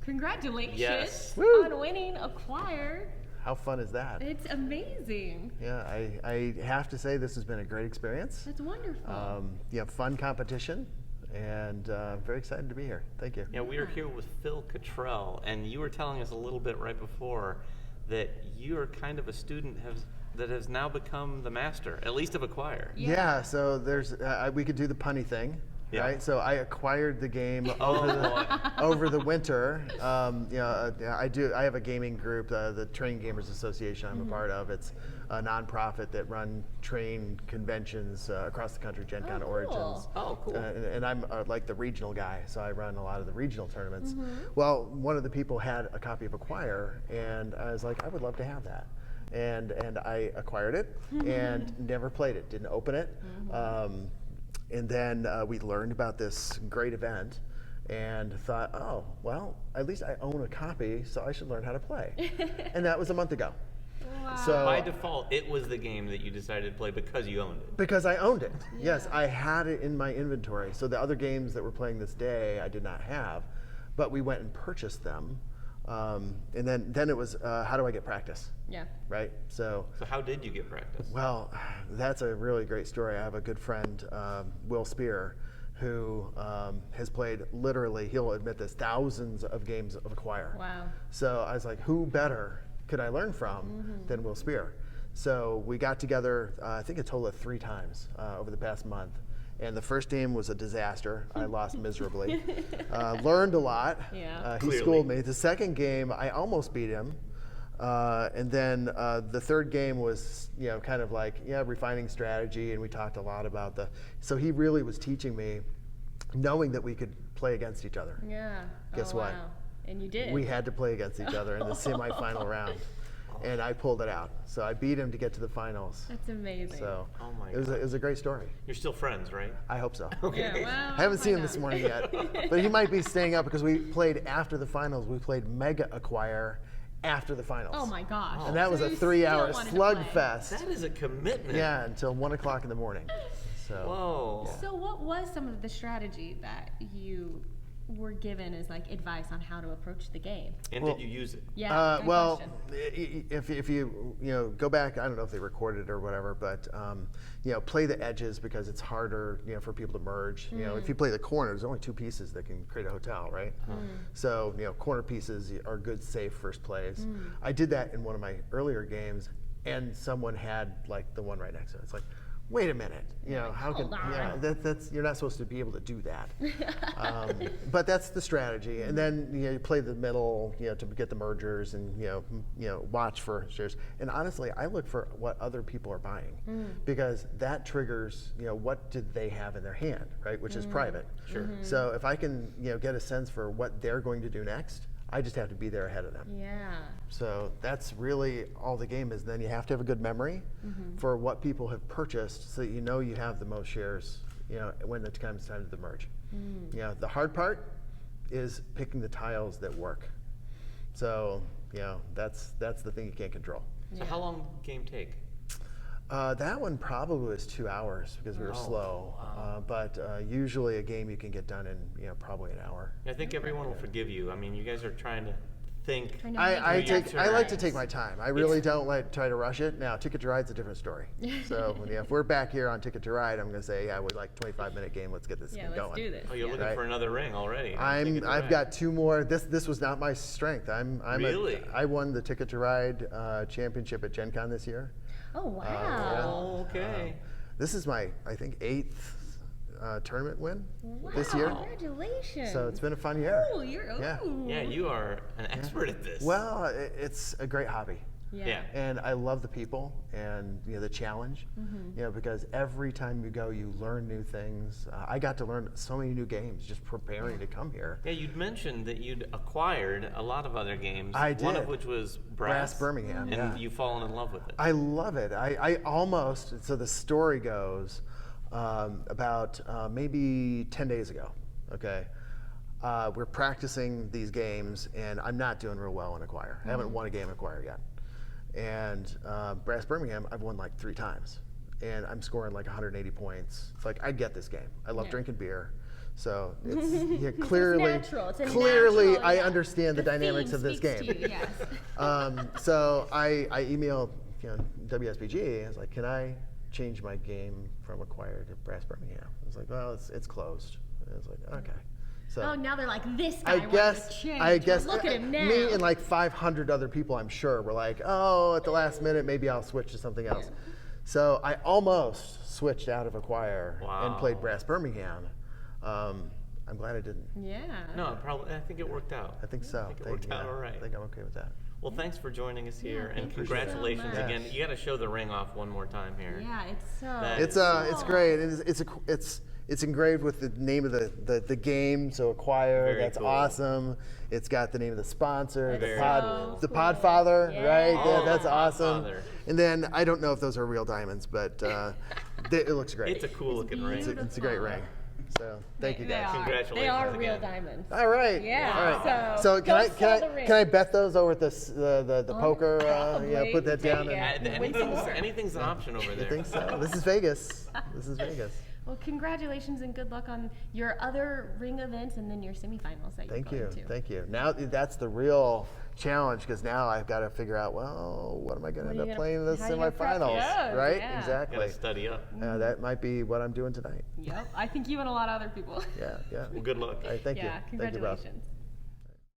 Congratulations Yes. on winning Acquire. How fun is that? It's amazing. Yeah, I have to say this has been a great experience. That's wonderful. Fun competition, and very excited to be here. Thank you. Yeah, we are here with Phil Cottrell, and you were telling us a little bit right before that you are kind of a student that has now become the master, at least of Acquire. Yeah, so there's we could do the punny thing. Yeah. Right, so I acquired the game over the winter. I have a gaming group, the Train Gamers Association. I'm a part of. It's a nonprofit that run train conventions across the country, Gen Con Origins. Oh, cool. And I'm like the regional guy, so I run a lot of the regional tournaments. Well, one of the people had a copy of Acquire, and I was like, I would love to have that. And I acquired it and never played it. Didn't open it. And then we learned about this great event and thought, oh, well, at least I own a copy, so I should learn how to play. And that was a month ago. Wow. So By default, it was the game that you decided to play because you owned it. because I owned it. Yeah. Yes, I had it in my inventory. So the other games that we're playing this day, I did not have, but we went and purchased them. And then it was, how do I get practice? Yeah. Right? So how did you get practice? well, that's a really great story. I have a good friend, Will Spear, who has played literally, he'll admit this, thousands of games of Acquire. Wow. So I was like, who better could I learn from than Will Spear? So we got together, I think a total of 3 times over the past month. And the first game was a disaster. I lost miserably. Learned a lot. Yeah. He Clearly. schooled me. The second game, I almost beat him. And then the third game was, kind of like, refining strategy, and we talked a lot about so he really was teaching me, knowing that we could play against each other. Yeah. Guess Oh, what? Wow. And you did. We had to play against each other in the semifinal round, and I pulled it out. So I beat him to get to the finals. That's amazing. So Oh my it was a great story. You're still friends, right? I hope so. Yeah, well, I haven't why seen him not? this morning yet, but he might be staying up because we played after the finals. We played Mega Acquire after the finals. Oh my gosh. And that was So a you 3-hour still wanted to play. slugfest. That is a commitment. Yeah, until 1 o'clock in the morning. So Whoa. So what was some of the strategy that you were given as like advice on how to approach the game? And Well, did you use it? Yeah. Good well, question. if you go back, I don't know if they recorded it or whatever, but play the edges because it's harder for people to merge. If you play the corner, there's only 2 pieces that can create a hotel, right? So corner pieces are good, safe first plays. I did that in one of my earlier games, and someone had like the one right next to it. It's like, wait a minute, how can Hold on. that's you're not supposed to be able to do that. But that's the strategy, and then you play the middle, to get the mergers, and watch for shares. And honestly, I look for what other people are buying because that triggers what did they have in their hand, right? Which is private. Sure. So if I can get a sense for what they're going to do next, I just have to be there ahead of them. Yeah. So that's really all the game is. Then you have to have a good memory for what people have purchased so that you have the most shares when it comes time to the merge. The hard part is picking the tiles that work. So that's the thing you can't control. So how long did the game take? That one probably was 2 hours because we were slow. But usually a game you can get done in probably an hour. I think everyone will forgive you. I mean, you guys are trying to think. I like to Right. take my time. I really don't try to rush it. Now, Ticket to Ride's a different story. So if we're back here on Ticket to Ride, I'm going to say, we'd like 25-minute game. Let's get this Yeah, thing let's going. do this. Oh, you're looking Right. for another ring already. I've got 2 more. This was not my strength. Really? I won the Ticket to Ride championship at Gen Con this year. Oh wow. Oh, okay. This is my, I think, 8th tournament win Wow. this year. Congratulations. So it's been a fun year. Oh, you're Yeah. ooh. Yeah, you are an expert at this. Well, it's a great hobby. Yeah. And I love the people and the challenge, because every time you go, you learn new things. I got to learn so many new games just preparing to come here. Yeah, you'd mentioned that you'd acquired a lot of other games. I One did. of which was Brass Birmingham, and yeah. you've fallen in love with it. I love it. I almost, so the story goes about maybe 10 days ago, okay? We're practicing these games, and I'm not doing real well in Acquire. I haven't won a game in Acquire yet. And Brass Birmingham, I've won like 3 times. And I'm scoring like 180 points. It's like, I get this game. I love Yeah. drinking beer. So it's clearly, natural. It's a clearly natural, I yeah. understand the dynamics theme of this speaks game. to you, yes. So I emailed WSBG. I was like, can I change my game from Acquire to Brass Birmingham? I was like, well, it's closed. And I was like, okay. So Oh, now they're like, this guy I wanted guess to change. I guess Look at him now. me and like 500 other people, I'm sure, were like, oh, at the last minute, maybe I'll switch to something else. So I almost switched out of Acquire and played Brass Birmingham. I'm glad I didn't. Yeah. No, I think it worked out. I think so. I think it worked out all right. I think I'm okay with that. Well, thanks for joining us here, and thank you so congratulations much. again. Yes. You got to show the ring off one more time here. Yeah, it's so. It's great. It's engraved with the name of the game. So Acquire. Very That's cool. awesome. It's got the name of the sponsor, That's the so Podfather, cool. right? Yeah. Yeah, that's awesome. Podfather. And then I don't know if those are real diamonds, but it looks great. It's a cool looking ring. It's a great ring. So thank you They guys. are. Congratulations They are real again. diamonds. All right. Yeah, All right. so can go I sell the ring. can I bet those over at the poker? probably. Yeah, put that down. Yeah. And, Anything's an option over I there. think so. This is Vegas. This is Vegas. Well, congratulations and good luck on your other ring events and then your semifinals that Thank you're you. going to. Thank you. Now that's the real challenge because now I've got to figure out, well, what am I going to What are end you up gonna- playing in the how you gonna prep? semifinals? Yeah, Right? yeah. Exactly. Gotta study up. That might be what I'm doing tonight. Yep, I think you and a lot of other people. Yeah. Yeah. Well, good luck. All right, thank you. Yeah, Thank you, Rob. congratulations.